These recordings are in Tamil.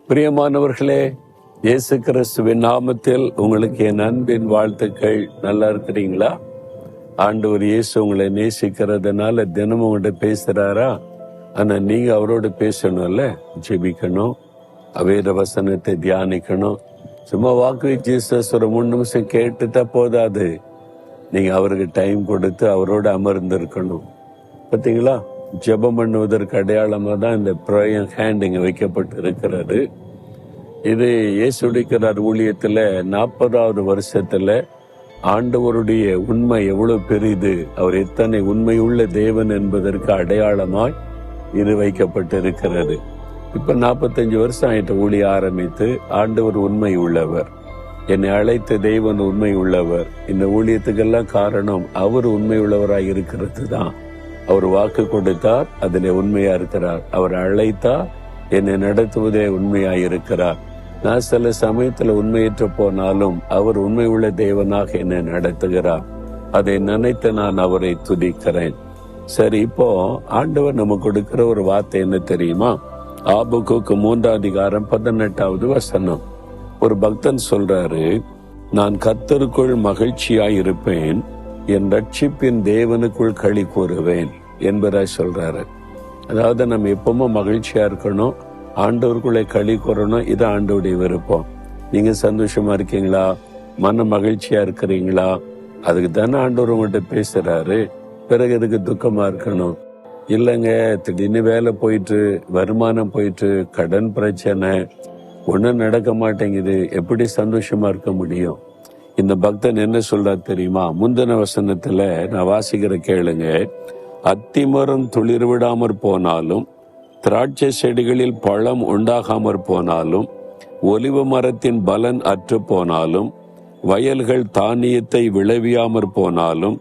பிரியமானவர்களே, இயேசு கிறிஸ்துவின் நாமத்தில் உங்களுக்கு என் அன்பின் வாழ்த்துக்கள். நல்லா இருக்கிறீங்களா? ஆண்டவர் இயேசு உங்களை நேசிக்கிறதுனால தினமும் உங்கள்கிட்ட பேசுறாரா? ஆனா நீங்க அவரோட பேசணும்ல, ஜெபிக்கணும், வேத வசனத்தை தியானிக்கணும். சும்மா வாக்கு ஜீசஸ் ஒரு 3 நிமிஷம் கேட்டுட்டா போதாது, நீங்க அவருக்கு டைம் கொடுத்து அவரோட அமர்ந்திருக்கணும். பார்த்தீங்களா, ஜெபம் பண்ணுவதற்கு அடையாளமா தான் இந்த ப்ரேயர் ஹேண்ட் இங்க வைக்கப்பட்டு இருக்கிறது. இது இயேசுடைய ஊழியத்துல 40வது வருஷத்துல ஆண்டவருடைய உண்மை எவ்வளவு பெரிது, அவர் எத்தனை உண்மையுள்ள தேவன் என்பதற்கு அடையாளமாய் இது வைக்கப்பட்டு இருக்கிறது. இப்ப 45 வருஷம் ஆயிட்ட ஊழிய ஆரம்பித்து. ஆண்டவர் உண்மை உள்ளவர், என்னை அழைத்த தேவன் உண்மை உள்ளவர். இந்த ஊழியத்துக்கெல்லாம் காரணம் அவர் உண்மை உள்ளவராய் இருக்கிறது தான். அவர் வாக்கு கொடுத்தார், அதிலே உண்மையா இருக்கிறார். அவர் அழைத்தார், என்னை நடத்துவதே உண்மையாய் இருக்கிறார். நான் சில சமயத்துல உண்மையற்ற போனாலும் அவர் உண்மை உள்ள தேவனாக என்னை நடத்துகிறார். அதை நினைத்து நான் அவரை துதிக்கிறேன். சரி, இப்போ ஆண்டவர் நமக்கு கொடுக்கிற ஒரு வார்த்தை என்ன தெரியுமா? ஆபகுக்கு 3:18 வசனம். ஒரு பக்தன் சொல்றாரு, நான் கர்த்தருக்குள் மகிழ்ச்சியாய் இருப்பேன், என் ரட்சிப்பின் தேவனுக்குள் களி கூறுவேன் என்பதாய் சொல்றாரு. அதாவது நம்ம எப்பவுமே மகிழ்ச்சியா இருக்கணும், ஆண்டவருக்குள்ளே களி கூறணும். இது ஆண்டவருடைய விருப்பம். நீங்க சந்தோஷமா இருக்கீங்களா? மன மகிழ்ச்சியா இருக்கிறீங்களா? அதுக்கு தானே ஆண்டவர் உங்கள்கிட்ட பேசுறாரு. பிறகு எதுக்கு துக்கமா இருக்கணும்? இல்லைங்க, திடீர்னு வேலை போயிட்டு, வருமானம் போயிட்டு, கடன் பிரச்சனை, ஒன்றும் நடக்க மாட்டேங்குது, எப்படி சந்தோஷமா இருக்க முடியும்? இந்த பக்தன் என்ன சொல்றாரு தெரியுமா? முந்தின வசனத்துல நான் வாசிக்கிற கேளுங்க. அத்திமரம் துளிர் விடாமற் போனாலும், திராட்சை செடிகளில் பழம் உண்டாகாமற் போனாலும், ஒலிவ மரத்தின் பலன் அற்று போனாலும், வயல்கள் தானியத்தை விளைவியாமற் போனாலும்,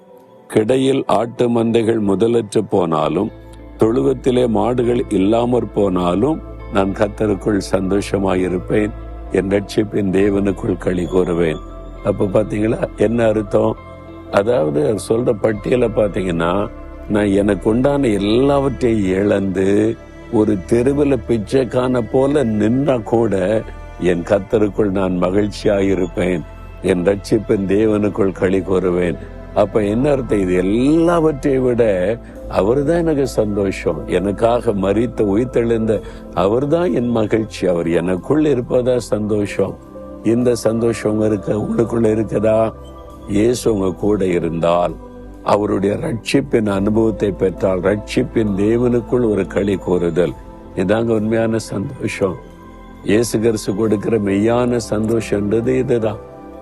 கிடையில் ஆட்டு மந்தைகள் முதலற்று போனாலும், தொழுவத்திலே மாடுகள் இல்லாமற் போனாலும், நான் கர்த்தருக்குள் சந்தோஷமாயிருப்பேன், என் ரட்சிப்பின் தேவனுக்குள் களி கூறுவேன். அப்ப பாத்தீங்களா என்ன அர்த்தம்? அதாவது சொல்ற பட்டியலை பாத்தீங்கன்னா, நான் எனக்கு உண்டான எல்லாவற்றையும் இழந்து ஒரு தெருவில் பிச்சைக்கான போல நின்னா கூட என் கர்த்தருக்குள் நான் மகிழ்ச்சியாயிருப்பேன், என் ரட்சிப்பின் தேவனுக்குள் களி கூறுவேன். அப்ப என்ன அர்த்தம்? இது எல்லாவற்றை விட அவர்தான் எனக்கு சந்தோஷம். எனக்காக மரித்து உயிர்த்தெழுந்த அவர்தான் என் மகிழ்ச்சி. அவர் எனக்குள் இருப்பதா சந்தோஷம். இந்த சந்தோஷம் உங்களுக்குள்ள இருக்குதா? இயேசு உங்க கூட இருந்தால், அவருடைய ரட்சிப்பின் அனுபவத்தை பெற்றால், ரட்சிப்பின் தேவனுக்குள் ஒரு களி கூறுதல், இதாங்க உண்மையான சந்தோஷம். இயேசு கிறிஸ்து கொடுக்கிற மெய்யான சந்தோஷம்ன்றது இதுதான்.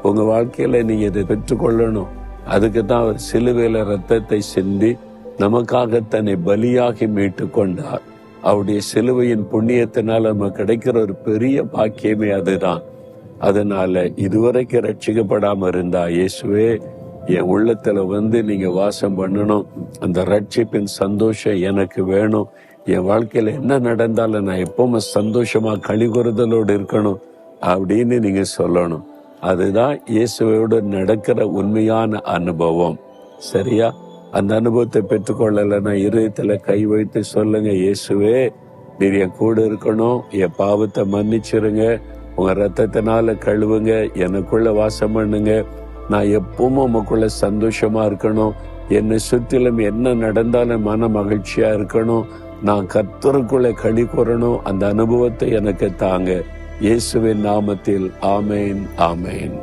உங்க வாழ்க்கையில நீங்க இதை பெற்றுக்கொள்ளணும். அதுக்கு தான் அவர் சிலுவையில ரத்தத்தை சிந்தி நமக்காக தன்னை பலியாகி மீட்டு கொண்டார். அவருடைய சிலுவையின் புண்ணியத்தினால் நமக்கு கிடைக்கிற ஒரு பெரிய பாக்கியமே அதுதான். அதனால இதுவரைக்கும் ரட்சிக்கப்படாம இருந்தா, இயேசுவே என் உள்ளத்துல நீங்க வாசம் பண்ணணும், அந்த ரட்சிப்பின் சந்தோஷம் எனக்கு வேணும், என் வாழ்க்கையில என்ன நடந்தாலும் நான் எப்பவுமே சந்தோஷமா களிகூறுதலோடு இருக்கணும் அப்படின்னு நீங்க சொல்லணும். அதுதான் இயேசுவோடு நடக்கிற உண்மையான அனுபவம். சரியா? அந்த அனுபவத்தை பெற்றுக்கொள்ளலைன்னா இருதயத்துல கை வைத்து சொல்லுங்க, இயேசுவே நீர் என் கூட இருக்கணும், என் பாவத்தை மன்னிச்சிருங்க, உங்க ரத்தத்தினால கழுவுங்க, எனக்குள்ள வாசம் பண்ணுங்க, நான் எப்பவும் உமக்குள்ள சந்தோஷமா இருக்கணும், என்னை சுற்றிலும் என்ன நடந்தாலும் மன மகிழ்ச்சியா இருக்கணும், நான் கர்த்தருக்குள்ள களி கூறணும். அந்த அனுபவத்தை எனக்கு தாங்க. இயேசுவின் நாமத்தில் ஆமேன், ஆமேன்.